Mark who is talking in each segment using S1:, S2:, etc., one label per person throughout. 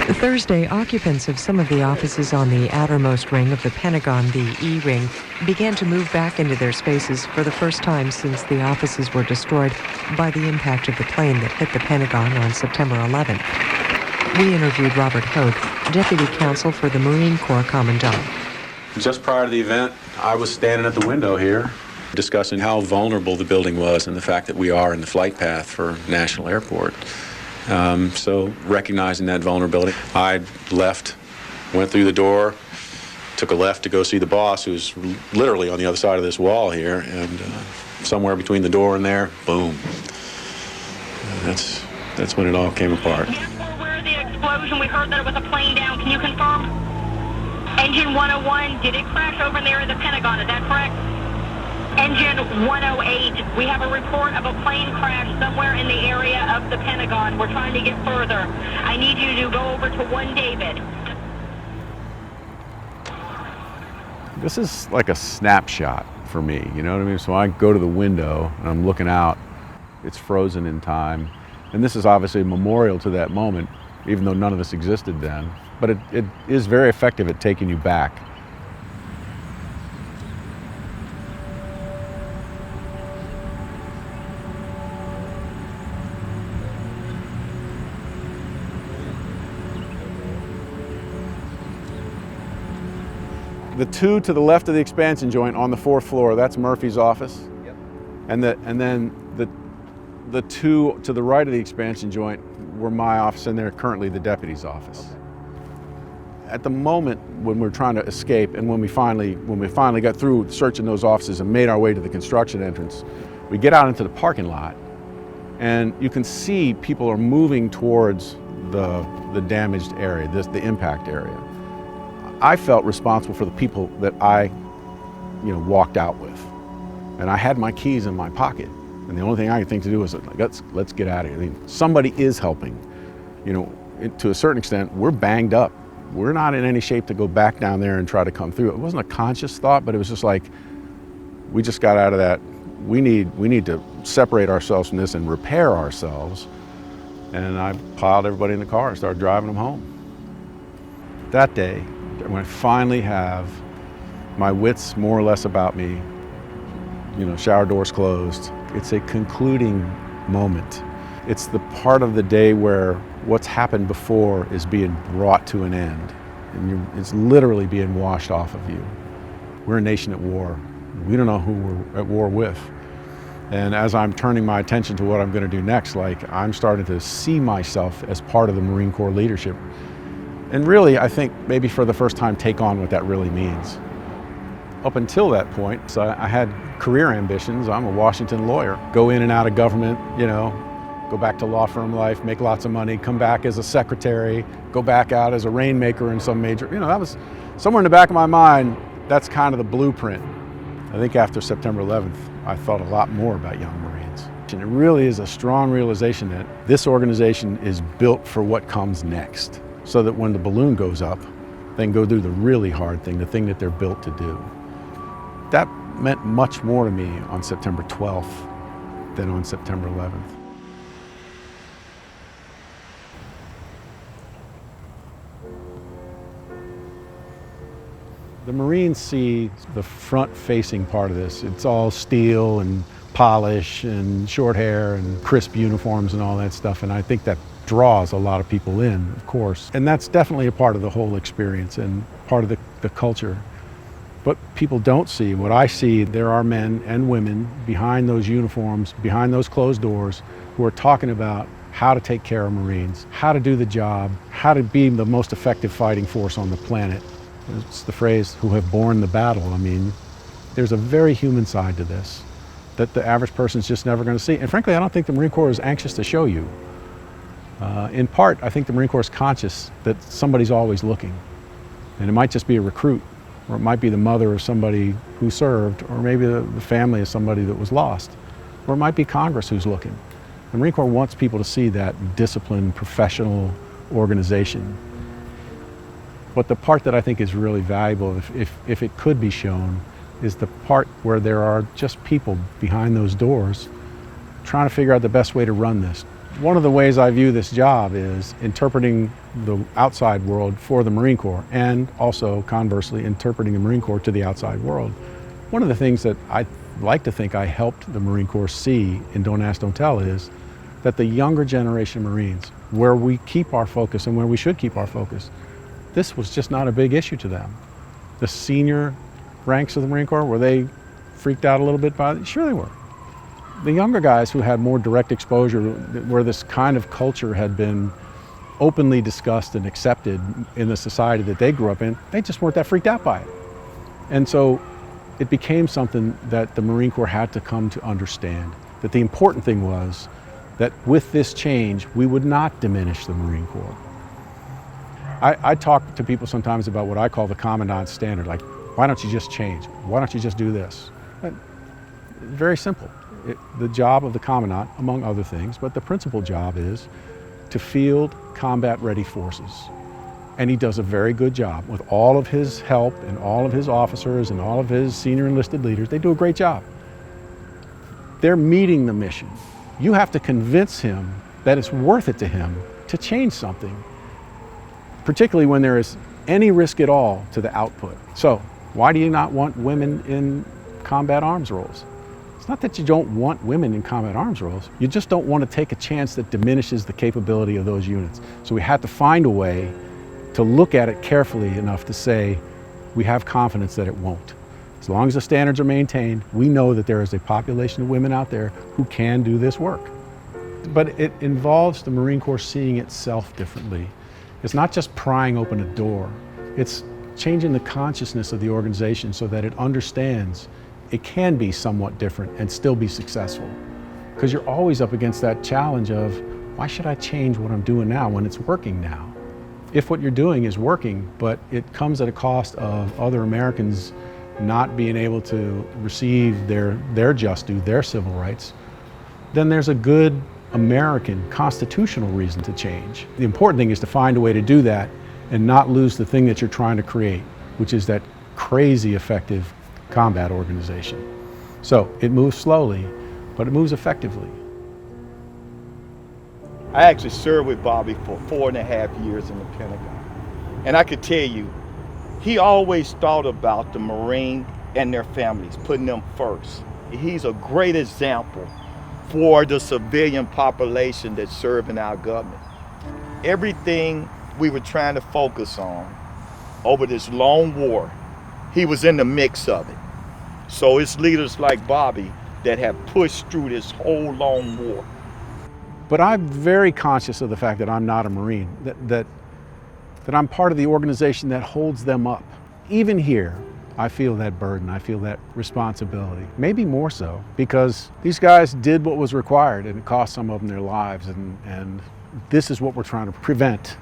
S1: Thursday, occupants of some of the offices on the outermost ring of the Pentagon, the E-ring, began to move back into their spaces for the first time since the offices were destroyed by the impact of the plane that hit the Pentagon on September 11th. We interviewed Robert Hogue, Deputy Counsel for the Marine Corps Commandant.
S2: Just prior to the event, I was standing at the window here discussing how vulnerable the building was and the fact that we are in the flight path for National Airport. So recognizing that vulnerability, I left, went through the door, took a left to go see the boss, who's literally on the other side of this wall here, and somewhere between the door and there, boom. That's when it all came apart.
S3: Yes, we're aware of the explosion. We heard that it was a plane down. Can you confirm? Engine 101, did it crash over there in the Pentagon? Is that correct? Engine 108, we have a report of a plane crash somewhere in the area of the Pentagon. We're trying to get further. I need you to go over to 1 David.
S4: This is like a snapshot for me, you know what I mean? So I go to the window and I'm looking out, it's frozen in time. And this is obviously a memorial to that moment, even though none of this existed then. But it is very effective at taking you back. The two to the left of the expansion joint on the 4th floor, that's Murphy's office. Yep. And then the two to the right of the expansion joint were my office, and they're currently the deputy's office. Okay. At the moment when we're trying to escape, and when we finally got through searching those offices and made our way to the construction entrance, we get out into the parking lot, and you can see people are moving towards the damaged area, the impact area. I felt responsible for the people that I, walked out with. And I had my keys in my pocket. And the only thing I could think to do was, let's get out of here. I mean, somebody is helping. To a certain extent, we're banged up. We're not in any shape to go back down there and try to come through. It wasn't a conscious thought, but it was just like, we just got out of that. We need to separate ourselves from this and repair ourselves. And I piled everybody in the car and started driving them home. That day, when I finally have my wits more or less about me, shower doors closed, it's a concluding moment. It's the part of the day where what's happened before is being brought to an end. And it's literally being washed off of you. We're a nation at war. We don't know who we're at war with. And as I'm turning my attention to what I'm going to do next, I'm starting to see myself as part of the Marine Corps leadership. And really, I think maybe for the first time, take on what that really means. Up until that point, so I had career ambitions. I'm a Washington lawyer. Go in and out of government, go back to law firm life, make lots of money, come back as a secretary, go back out as a rainmaker in some major, that was somewhere in the back of my mind, that's kind of the blueprint. I think after September 11th, I thought a lot more about young Marines. And it really is a strong realization that this organization is built for what comes next, so that when the balloon goes up, they can go do the really hard thing, the thing that they're built to do. That meant much more to me on September 12th than on September 11th. The Marines see the front-facing part of this. It's all steel and polish and short hair and crisp uniforms and all that stuff, and I think that draws a lot of people in, of course. And that's definitely a part of the whole experience and part of the culture. But people don't see, what I see, there are men and women behind those uniforms, behind those closed doors, who are talking about how to take care of Marines, how to do the job, how to be the most effective fighting force on the planet. It's the phrase, who have borne the battle. I mean, there's a very human side to this that the average person's just never going to see. And frankly, I don't think the Marine Corps is anxious to show you. In part, I think the Marine Corps is conscious that somebody's always looking. And it might just be a recruit, or it might be the mother of somebody who served, or maybe the family of somebody that was lost, or it might be Congress who's looking. The Marine Corps wants people to see that disciplined, professional organization. But the part that I think is really valuable, if it could be shown, is the part where there are just people behind those doors trying to figure out the best way to run this, One of the ways I view this job is interpreting the outside world for the Marine Corps, and also conversely interpreting the Marine Corps to the outside world. One of the things that I like to think I helped the Marine Corps see in Don't Ask, Don't Tell is that the younger generation of Marines, where we keep our focus and where we should keep our focus, this was just not a big issue to them. The senior ranks of the Marine Corps, were they freaked out a little bit by it? Sure they were. The younger guys who had more direct exposure, where this kind of culture had been openly discussed and accepted in the society that they grew up in, they just weren't that freaked out by it. And so it became something that the Marine Corps had to come to understand, that the important thing was that with this change, we would not diminish the Marine Corps. I talk to people sometimes about what I call the commandant's standard, like, why don't you just change? Why don't you just do this? Very simple. The job of the commandant, among other things, but the principal job is to field combat-ready forces. And he does a very good job with all of his help and all of his officers and all of his senior enlisted leaders. They do a great job. They're meeting the mission. You have to convince him that it's worth it to him to change something, particularly when there is any risk at all to the output. So why do you not want women in combat arms roles? It's not that you don't want women in combat arms roles, you just don't want to take a chance that diminishes the capability of those units. So we have to find a way to look at it carefully enough to say, we have confidence that it won't. As long as the standards are maintained, we know that there is a population of women out there who can do this work. But it involves the Marine Corps seeing itself differently. It's not just prying open a door, it's changing the consciousness of the organization so that it understands it can be somewhat different and still be successful. Because you're always up against that challenge of, why should I change what I'm doing now when it's working now? If what you're doing is working, but it comes at a cost of other Americans not being able to receive their just due, their civil rights, then there's a good American constitutional reason to change. The important thing is to find a way to do that and not lose the thing that you're trying to create, which is that crazy effective combat organization. So it moves slowly, but it moves effectively.
S5: I actually served with Bobby for 4.5 years in the Pentagon. And I could tell you, he always thought about the Marine and their families, putting them first. He's a great example for the civilian population that serve in our government. Everything we were trying to focus on over this long war, he was in the mix of it. So it's leaders like Bobby that have pushed through this whole long war.
S4: But I'm very conscious of the fact that I'm not a Marine, that I'm part of the organization that holds them up. Even here, I feel that burden, I feel that responsibility, maybe more so, because these guys did what was required and it cost some of them their lives, and this is what we're trying to prevent.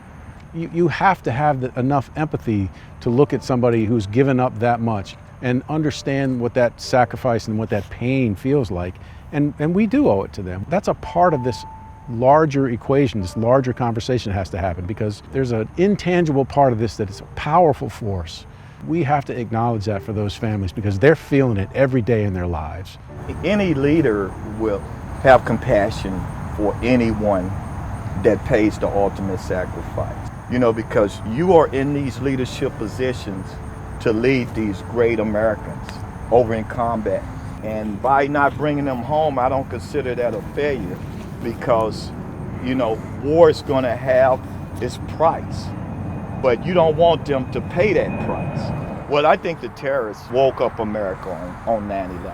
S4: You have to have enough empathy to look at somebody who's given up that much and understand what that sacrifice and what that pain feels like, and we do owe it to them. That's a part of this larger equation, this larger conversation has to happen, because there's an intangible part of this that is a powerful force. We have to acknowledge that for those families because they're feeling it every day in their lives.
S5: Any leader will have compassion for anyone that pays the ultimate sacrifice. You know, because you are in these leadership positions to lead these great Americans over in combat. And by not bringing them home, I don't consider that a failure, because, you know, war is going to have its price, but you don't want them to pay that price. Well, I think the terrorists woke up America on 9/11.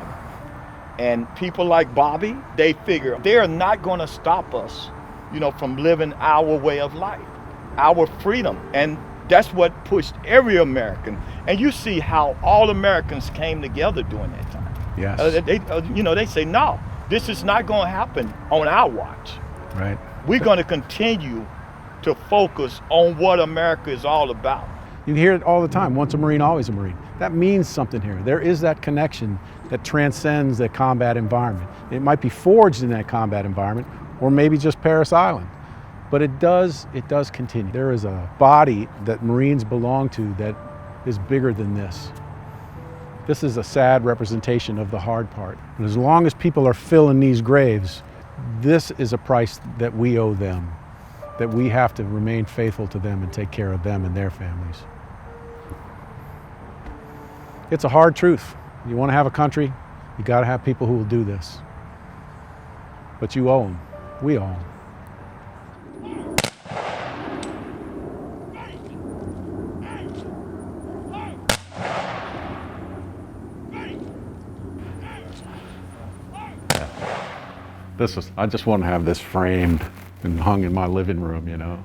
S5: And people like Bobby, they figure they're not going to stop us, you know, from living our way of life, our freedom. And that's what pushed every American. And you see how all Americans came together during that time.
S4: Yes.
S5: You know, they say, no, this is not going to happen on our watch.
S4: Right.
S5: We're going to continue to focus on what America is all about.
S4: You hear it all the time, once a Marine, always a Marine. That means something here. There is that connection that transcends the combat environment. It might be forged in that combat environment, or maybe just Paris Island. But it does continue. There is a body that Marines belong to that is bigger than this. This is a sad representation of the hard part. But as long as people are filling these graves, This is a price that we owe them, that we have to remain faithful to them and take care of them and their families. It's a hard truth. You want to have a country, you got to have people who will do this. But you owe them. We owe them. I just want to have this framed and hung in my living room, you know.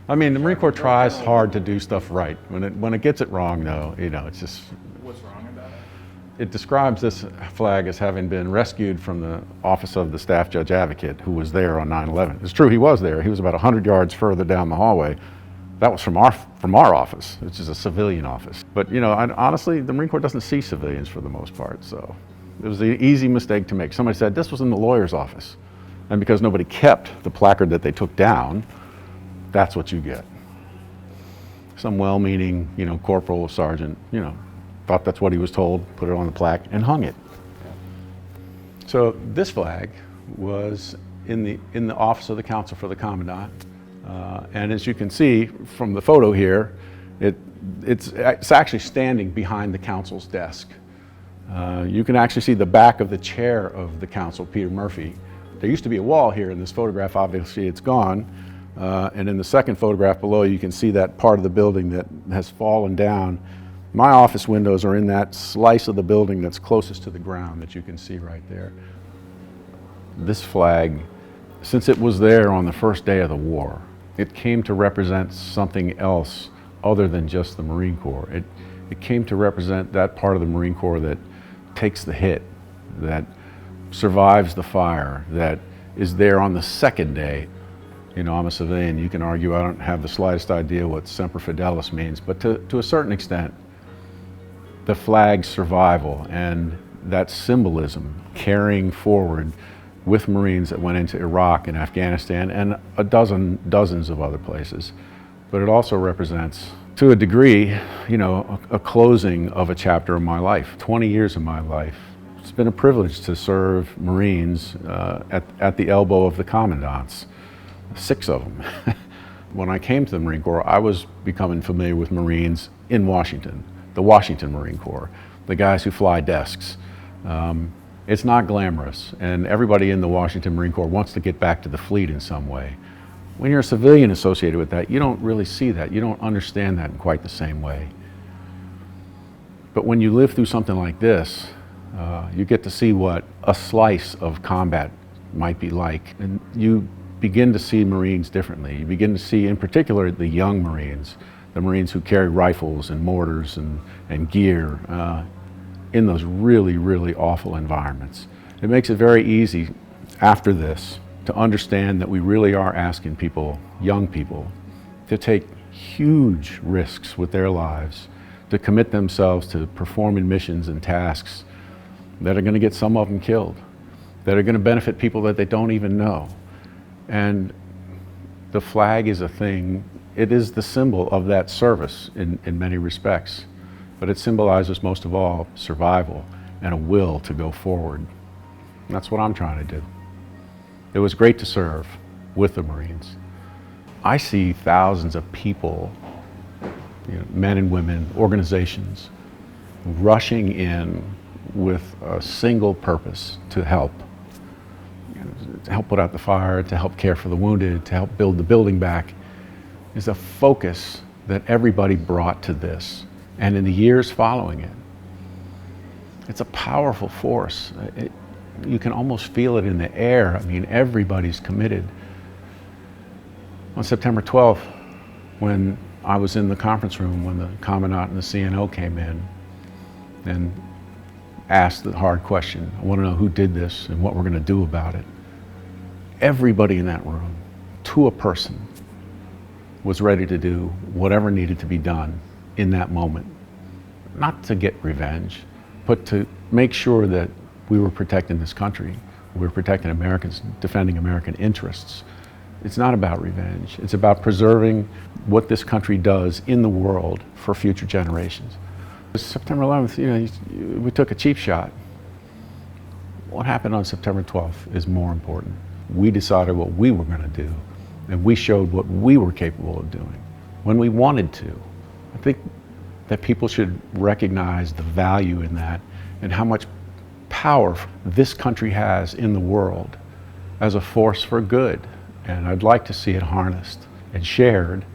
S4: I mean, the Marine Corps tries hard to do stuff right. When it gets it wrong, though, you know, it's just...
S6: What's wrong about it?
S4: It describes this flag as having been rescued from the office of the Staff Judge Advocate, who was there on 9/11. It's true, he was there. He was about 100 yards further down the hallway. That was from our office, which is a civilian office. But, you know, honestly, the Marine Corps doesn't see civilians for the most part, so... It was an easy mistake to make. Somebody said, this was in the lawyer's office. And because nobody kept the placard that they took down, that's what you get. Some well-meaning, you know, corporal or sergeant, you know, thought that's what he was told, put it on the plaque, and hung it. So this flag was in the office of the counsel for the commandant. And as you can see from the photo here, it's actually standing behind the counsel's desk. You can actually see the back of the chair of the counsel, Peter Murphy. There used to be a wall here in this photograph, obviously it's gone. And in the second photograph below, you can see that part of the building that has fallen down. My office windows are in that slice of the building that's closest to the ground that you can see right there. This flag, since it was there on the first day of the war, it came to represent something else other than just the Marine Corps. It came to represent that part of the Marine Corps that takes the hit, that survives the fire, that is there on the second day. You know, I'm a civilian, you can argue I don't have the slightest idea what Semper Fidelis means, but to a certain extent, the flag's survival and that symbolism carrying forward with Marines that went into Iraq and Afghanistan and dozens of other places. But it also represents, to a degree, you know, a closing of a chapter of my life. 20 years of my life. It's been a privilege to serve Marines at the elbow of the commandants, 6 of them. When I came to the Marine Corps, I was becoming familiar with Marines in Washington, the Washington Marine Corps, the guys who fly desks. It's not glamorous, and everybody in the Washington Marine Corps wants to get back to the fleet in some way. When you're a civilian associated with that, you don't really see that. You don't understand that in quite the same way. But when you live through something like this, you get to see what a slice of combat might be like. And you begin to see Marines differently. You begin to see, in particular, the young Marines, the Marines who carry rifles and mortars and gear in those really, really awful environments. It makes it very easy after this to understand that we really are asking people, young people, to take huge risks with their lives, to commit themselves to performing missions and tasks that are going to get some of them killed, that are going to benefit people that they don't even know. And the flag is a thing, it is the symbol of that service in many respects, but it symbolizes most of all survival and a will to go forward. And that's what I'm trying to do. It was great to serve with the Marines. I see thousands of people, you know, men and women, organizations, rushing in with a single purpose to help. You know, to help put out the fire, to help care for the wounded, to help build the building back. Is a focus that everybody brought to this. And in the years following it, it's a powerful force. You can almost feel it in the air. I mean, everybody's committed. On September 12th, when I was in the conference room, when the commandant and the CNO came in and asked the hard question, I want to know who did this and what we're going to do about it. Everybody in that room, to a person, was ready to do whatever needed to be done in that moment. Not to get revenge, but to make sure that we were protecting this country. We were protecting Americans, defending American interests. It's not about revenge. It's about preserving what this country does in the world for future generations. September 11th, you know, we took a cheap shot. What happened on September 12th is more important. We decided what we were going to do, and we showed what we were capable of doing when we wanted to. I think that people should recognize the value in that and how much power this country has in the world as a force for good. And I'd like to see it harnessed and shared.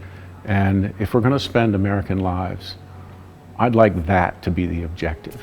S4: And if we're going to spend American lives, I'd like that to be the objective.